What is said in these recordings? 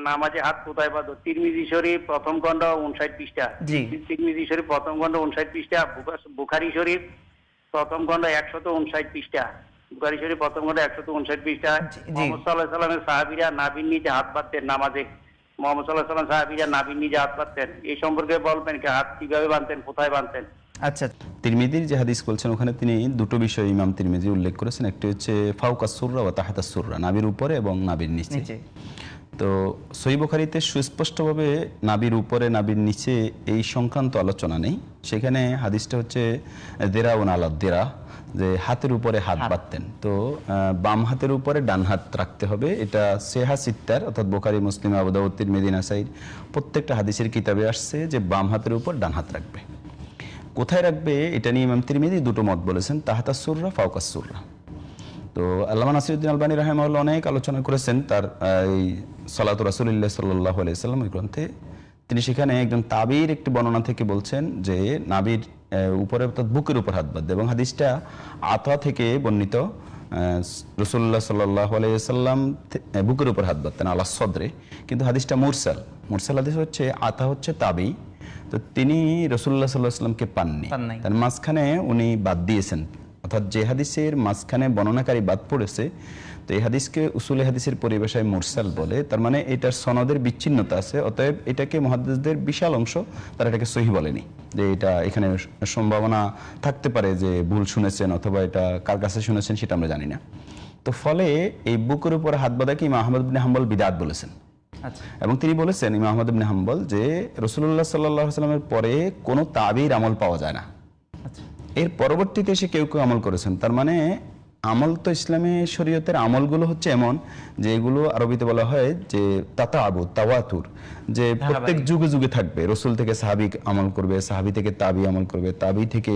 নামাজে হাত কোথায় বাঁধো? তিরমিজি শরীফ প্রথম খণ্ড 59 পৃষ্ঠা। জি। তিরমিজি শরীফ প্রথম খণ্ড 59 পৃষ্ঠা। বুখারী শরীফ প্রথম খণ্ড 159 পৃষ্ঠা। বুখারী শরীফ প্রথম খণ্ড 159 পৃষ্ঠা। জি। মুহাম্মদ সাল্লাল্লাহু আলাইহি সাল্লামের সাহাবীরা নাভির নিচে হাত বাঁধতেন নামাজে। মুহাম্মদ সাল্লাল্লাহু আলাইহি সাল্লাম সাহাবীরা নাভির নিচে হাত বাঁধতেন। এই সম্পর্কে বলবেন কি? হাত কিভাবে বাঁধতেন, কোথায় বাঁধতেন? আচ্ছা। তিরমিজির যে হাদিস বলছেন ওখানে তিনি দুটো বিষয় ইমাম তিরমিজি উল্লেখ করেছেন। একটি হচ্ছে ফাওকাস সুররা ওয়া তাহাতাস সুররা, নাভির উপরে এবং নাভির নিচে। তো সহিহ বুখারীতে সুস্পষ্টভাবে নাভির উপরে নাভির নিচে এই সংক্রান্ত আলোচনা নেই। সেখানে হাদিসটা হচ্ছে দেরাউন আলা দেরা, যে হাতের উপরে হাত বাঁধতেন। তো বাম হাতের উপরে ডান হাত রাখতে হবে। এটা সেহা সিত্তার অর্থাৎ বুখারী, মুসলিম, আবু দাউদ, তিরমিজি, নাসাঈর প্রত্যেকটা হাদিসের কিতাবে আসছে যে বাম হাতের উপর ডান হাত রাখবে। কোথায় রাখবে এটা নিয়ে ইমাম তিরমিজি দুটো মত বলেছেন, তাহাতাস সুররা, ফাওকাস সুররা। তো আল্লামা নাসিরউদ্দিন আলবানী রাহিমাহুল্লাহ অনেক আলোচনা করেছেন তার এই সালাতু রাসূলিল্লাহ সাল্লাল্লাহু আলাইহি ওয়াসাল্লাম এই গ্রন্থে। তিনি সেখানে একজন তাবির একটি বর্ণনা থেকে বলছেন যে নাভির উপরে অর্থাৎ বুকের উপর হাত বাঁধবে, এবং হাদিসটা আতা থেকে বর্ণিত। রাসূলুল্লাহ সাল্লাল্লাহু আলাইহি ওয়াসাল্লাম বুকের উপর হাত বাঁধতেন আলা সদরে, কিন্তু হাদিসটা মুরসাল। মুরসাল হাদিস হচ্ছে আতা হচ্ছে তাবি, তো তিনি রাসূলুল্লাহ সাল্লাল্লাহু আলাইহি ওয়াসাল্লামকে পাননি, তার মাঝখানে উনি বাদ দিয়েছেন। অর্থাৎ যে হাদিসের মাঝখানে বর্ণনাকারী বাদ পড়েছে, তো এই হাদিসকে উসুলে হাদিসের পরিভাষায় মুরসাল বলে। তার মানে এটার সনদের বিচ্ছিন্নতা আছে, অতএব এটাকে মুহাদ্দিসদের বিশাল অংশ তারা এটাকে সহিহ বলেনি, যে এটা এখানে সম্ভাবনা থাকতে পারে যে ভুল শুনেছেন অথবা এটা কার কাছে শুনেছেন সেটা আমরা জানি না। তো ফলে এই বুকের উপর হাত বাঁধাকে ইমাম আহমদ ইবনে হাম্বল বিদআত বলেছেন। এবং তিনি বলেছেন ইমাম আহমদ ইবনে হাম্বল যে রাসূলুল্লাহ সাল্লাল্লাহু আলাইহি ওয়াসাল্লামের পরে কোনো তাবির আমল পাওয়া যায় না। এর পরবর্তীতে এসে কেউ কেউ আমল করেছেন। তার মানে আমল তো ইসলামী শরীয়তের আমলগুলো হচ্ছে এমন যে এগুলো আরবিতে বলা হয় যে তাতাবুত, তাওয়াতুর, যে প্রত্যেক যুগে যুগে থাকবে। রাসূল থেকে সাহাবী আমল করবে, সাহাবী থেকে তাবি আমল করবে, তাবি থেকে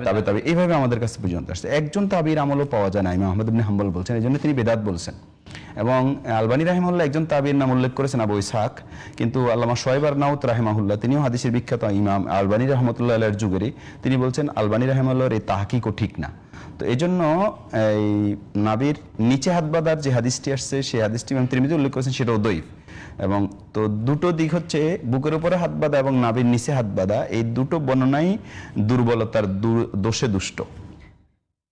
তাবে তাবে, এইভাবে আমাদের কাছে পর্যন্ত আসছে। একজন তাবির আমলও পাওয়া যায় না, ইমাম আহমদ ইবনে হাম্বল বলছেন, এই জন্য তিনি বেদাত বলছেন। এবং আলবানী রাহিমাহুল্লাহ একজন তাবির নাম উল্লেখ করেছেন, আবু ইসহাক, কিন্তু আল্লামা শুআইব আরনাউত রাহিমাহুল্লাহ তিনিও হাদিসের বিখ্যাত ইমাম, আলবানী রাহমাতুল্লাহ আলাইহির যুগেরই, তিনি বলছেন আলবানী রাহিমাহুল্লাহর এই তাহকিকও ঠিক না। তো এই জন্য এই নাভির নিচে হাত বাঁধার যে হাদিসটি আসছে সেই হাদিসটি ইমাম তিরমিজি উল্লেখ করেছেন, সেটাও দঈফ। এবং তো দুটো দিক হচ্ছে বুকের উপরে হাত বাঁধা এবং নাভির নিচে হাত বাঁধা, এই দুটো বর্ণনাই দুর্বলতার দোষে দুষ্ট।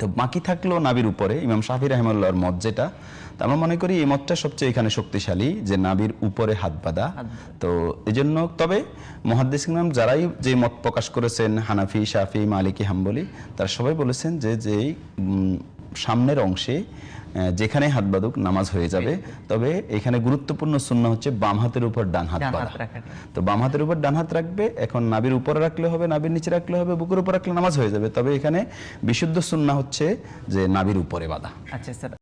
তো বাকি থাকলো নাভির উপরে ইমাম শাফি রাহিমাহুল্লাহর মত, যেটা আমরা মনে করি এই মতটা সবচেয়ে এখানে শক্তিশালী, যে নাভির উপরে হাত বাঁধা। তো এই জন্য তবে মুহাদ্দিস ইমাম যারাই যে মত প্রকাশ করেছেন, হানাফি, শাফি, মালিকি, হাম্বলি, তারা সবাই বলেছেন যে যেই সামনের অংশে যেখানে হাত বাঁধুক নামাজ হয়ে যাবে। তবে এখানে গুরুত্বপূর্ণ সুন্নাহ হচ্ছে বাম হাতের উপর ডান হাত বাঁধা। তো বাম হাতের উপর ডান হাত রাখবে, এখন নাভির উপরে রাখলে হবে, নাভির নিচে রাখলে হবে, বুকের উপর রাখলে নামাজ হয়ে যাবে। তবে এখানে বিশুদ্ধ সুন্নাহ হচ্ছে যে নাভির উপরে বাঁধা। আচ্ছা স্যার।